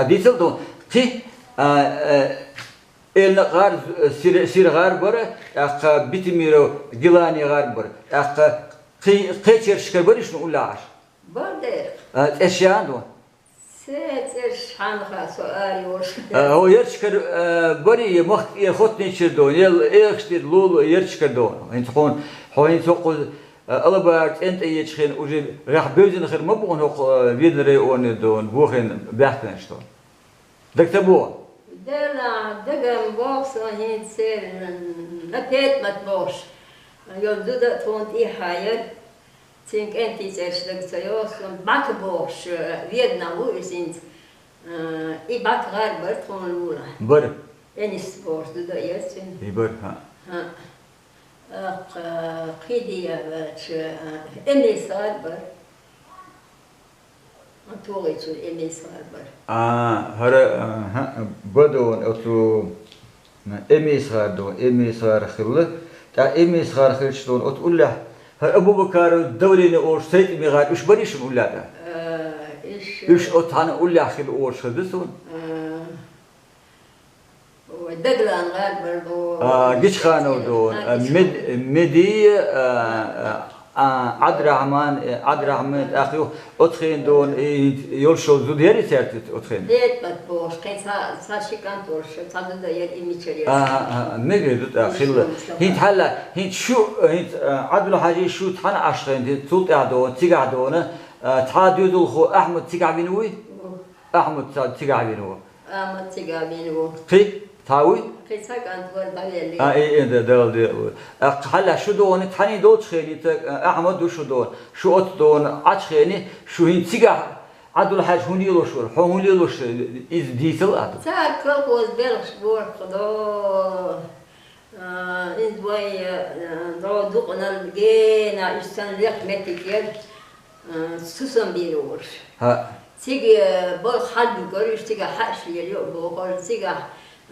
Diyecek de ki elne gar sir gar var, ak bitimiro gilani gar var, ak qeçer şker var işin ular. Var der. Eşyan do. Sezer şanha suali hoş. O yer şker bari yemek yahut ne çirdo, yel ekştir lulu yer şker do. Hintqon hoyin soquz alabart ent yetşin uji rah bözün xir ma bu nok vidre on don buxin bahten şto. Daktabu. Dela degem box hin ser napet mat boş. Yoldu da tont i hayır. Tink enti zerşlik sayos bak boş Vietnamu sind i bak garber ton mula. Bar. Enis boş da yersin. Bar ha. Qidiya emis garber. Antoriçul emis garber. Hara badon otu emisar do emisar khille ta emisar khilston ot ullah Abu Bakar dawlini orsayt migar ish barish ullada ish ot han ullah khil orshadsun Daglan garber do giç khano do medi Abdurrahman akhi otxin don yol şozu deri sertit otxin. Det bat boş sa şikantor tadı da yer imiçeri. Ne gedut akhil hint hala hint şu hint adlu haji şu tan aşkın hint tut ado tigadona tadudul khu Ahmed tigabinu Ahmed tigabinu Ahmed tigabinu ki tawi Kısak antvar daleli. İyi daldı. Hala şu doğunu tani doğu çıkıydı. Ahmet şu doğu. Şu ot doğunu aç çıkıydı. Şu hintiga adul haj huni loşur. Huni loşur. İz diesel adı. Sar kalkoz belx bor kdo. İz vay do duqnal gena üstten lekmetik yer. Susan bir olur. Ha. Sigi bol halbi görüş tiga haş geliyor bu kol tiga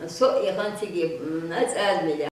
so yakan tigi az az